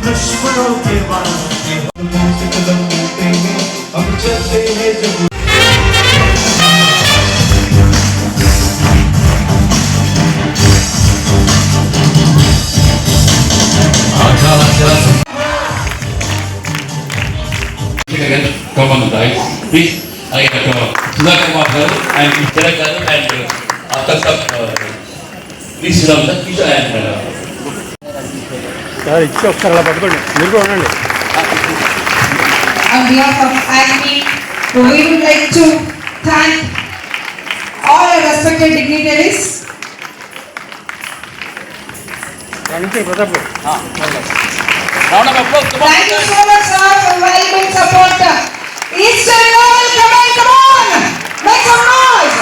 दुश्मनों के वास्ते हम कदम मिलते हैं, हम चलते हैं जब come on the dice, please. I got Sudha Kumar garu and Jara garu and please sit down. Please and On behalf of ACME, we would like to thank all our respected dignitaries. round of applause. Thank you so much, sir, for very good support. Eastern Level, come on, make some noise.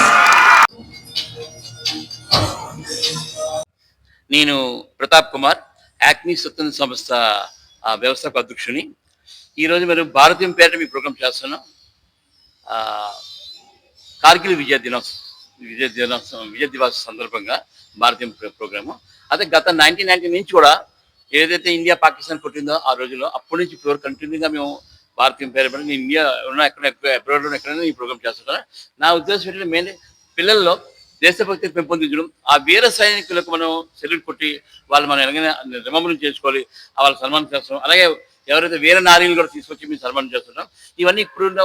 నేను ప్రతాప్ కుమార్, యాక్మీ స్వతంత్ర సంస్థ వ్యవస్థాపక అధ్యక్షుని. ఈరోజు మేము భారతీయం పేరిట మీ programme చేస్తున్నాం. కార్గిల్ విజయ దివస్ సందర్భంగా భారతీయం ప్రోగ్రాము. అదే గత 1990 నుంచి కూడా ఏదైతే ఇండియా పాకిస్తాన్ కొట్టిందో ఆ రోజుల్లో అప్పటి నుంచి ఇప్పుడు కంటిన్యూగా మేము భారతీయం పేరు నేను ఇండియా ఉన్న ఎక్కడ అబ్రాడ్లో ఎక్కడైనా ఈ ప్రోగ్రామ్ చేస్తున్నాను. నా ఉద్దేశం ఏంటంటే మెయిన్ పిల్లల్లో దేశభక్తి పెంపొందించడం, ఆ వీర సైనికులకు మనం సెల్యూట్ కొట్టి వాళ్ళు మనం ఎలాగైనా రిమంబర్ చేసుకోవాలి, వాళ్ళకి సన్మానం చేస్తాం. అలాగే ఎవరైతే వీర నారీలు కూడా తీసుకొచ్చి మేము సన్మానం చేస్తున్నాం. ఇవన్నీ ఇప్పుడున్న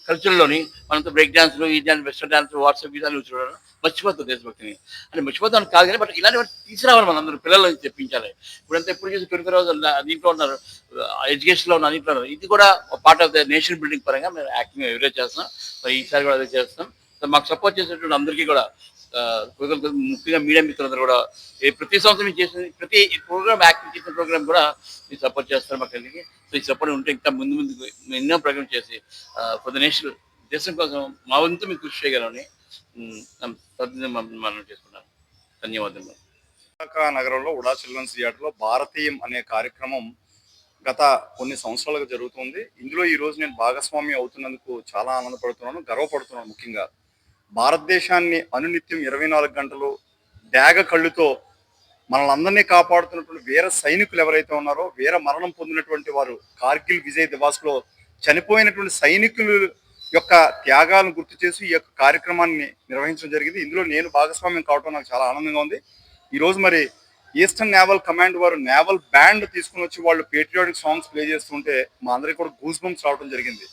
కల్చర్లోని మనతో బ్రేక్ డాన్స్లు, ఈ డాన్స్, వెస్టర్న్ డాన్స్, వాట్సాప్ ఇదాన్ని చూడడం మర్చిపోతుంది దేశభక్తిని. అంటే మర్చిపోతాం కాదు కానీ బట్ ఇలాంటి తీసుకురావాలి, మన అందరూ పిల్లలు చెప్పించాలి. ఇప్పుడంతా ఎప్పుడు చూసి 24 దీంట్లో ఉన్నారు, ఎడ్యుకేషన్లో ఉన్న అన్నింటిలో ఉన్నారు. ఇది కూడా part of the nation building పరంగా మేము యాక్టింగ్ ఎవరేజ్ చేస్తున్నాం. మరి ఈసారి కూడా అదే చేస్తాం. సో మాకు సపోర్ట్ చేసేటువంటి అందరికీ కూడా ముఖ్యంగా మీడియా మిత్రులందరూ కూడా ప్రతి సంవత్సరం మీరు చేసిన ప్రతి ప్రోగ్రామ్ యాక్టివ్ చేసిన ప్రోగ్రామ్ కూడా మీరు సపోర్ట్ చేస్తారు మాకు కలిగి. సో ఈ సపోర్ట్ ఉంటే ఇంకా ముందు ఎన్నో ప్రోగ్రామ్ చేసి ఫర్ ద నేషనల్ దేశం కోసం మా వంతు మీకు కృషి చేయగలని మనం చేసుకున్నాను. ధన్యవాదాలు. విశాఖ నగరంలో ఉడా చిల్డ్రన్స్ థియేటర్లో భారతీయం అనే కార్యక్రమం గత కొన్ని సంవత్సరాలుగా జరుగుతుంది. ఇందులో ఈరోజు నేను భాగస్వామి అవుతున్నందుకు చాలా ఆనందపడుతున్నాను, గర్వపడుతున్నాను. ముఖ్యంగా భారతదేశాన్ని అనునిత్యం 24 గంటలు డాగ కళ్ళుతో మనల్ని కాపాడుతున్నటువంటి వీర సైనికులు ఎవరైతే ఉన్నారో, వీర మరణం పొందినటువంటి వారు, కార్గిల్ విజయ్ దివాస్లో చనిపోయినటువంటి సైనికుల యొక్క త్యాగాలను గుర్తు చేసి ఈ యొక్క కార్యక్రమాన్ని నిర్వహించడం జరిగింది. ఇందులో నేను భాగస్వామ్యం కావడం నాకు చాలా ఆనందంగా ఉంది. ఈరోజు మరి ఈస్టర్న్ నేవల్ కమాండ్ వారు నేవల్ బ్యాండ్ తీసుకుని వచ్చి వాళ్ళు పేట్రియాటిక్ సాంగ్స్ ప్లే చేస్తుంటే మా అందరికీ కూడా గూస్ బంప్స్ రావడం జరిగింది.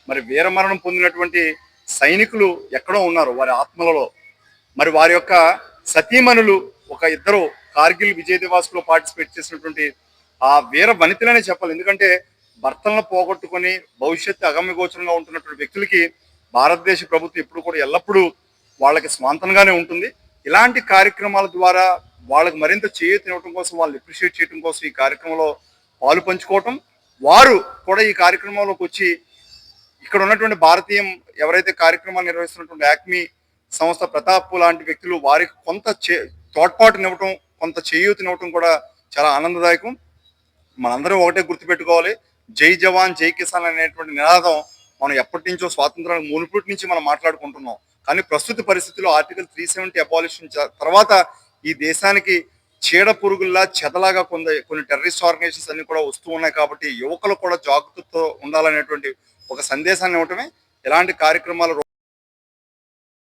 మరి వీరమరణం పొందినటువంటి సైనికులు ఎక్కడో ఉన్నారు, వారి ఆత్మలలో. మరి వారి యొక్క సతీమణులు ఒక ఇద్దరు కార్గిల్ విజయ్ దివాస్లో పార్టిసిపేట్ చేసినటువంటి ఆ వీర వనితలనే చెప్పాలి. ఎందుకంటే భర్తలను పోగొట్టుకొని భవిష్యత్తు అగమ్యగోచరంగా ఉంటున్నటువంటి వ్యక్తులకి భారతదేశ ప్రభుత్వం ఎప్పుడు కూడా ఎల్లప్పుడూ వాళ్ళకి స్వాంతనగానే ఉంటుంది. ఇలాంటి కార్యక్రమాల ద్వారా వాళ్ళకి మరింత చేయూతనివ్వడం కోసం, వాళ్ళు అప్రిషియేట్ చేయడం కోసం ఈ కార్యక్రమంలో పాలు పంచుకోవటం, వారు కూడా ఈ కార్యక్రమంలోకి వచ్చి ఇక్కడ ఉన్నటువంటి భారతీయం ఎవరైతే కార్యక్రమాలు నిర్వహిస్తున్నటువంటి యాక్మీ సంస్థ ప్రతాప్ లాంటి వ్యక్తులు వారికి కొంత తోడ్పాటునివ్వటం, కొంత చేయూతనివ్వటం కూడా చాలా ఆనందదాయకం. మనందరం ఒకటే గుర్తుపెట్టుకోవాలి, జై జవాన్ జై కిసాన్ అనేటువంటి నినాదం మనం ఎప్పటి నుంచో స్వాతంత్రానికి మునుపటి నుంచి మనం మాట్లాడుకుంటున్నాం. కానీ ప్రస్తుత పరిస్థితుల్లో ఆర్టికల్ 370 అబాలిషన్ తర్వాత ఈ దేశానికి చీడ పురుగుల్లా చెదలాగా కొన్ని టెర్రరిస్ట్ ఆర్గనైజేషన్స్ అన్ని కూడా వస్తూ ఉన్నాయి. కాబట్టి యువకులు కూడా జాగ్రత్తతో ఉండాలనేటువంటి ఒక సందేశాన్ని ఇవ్వటమే ఇలాంటి కార్యక్రమాలు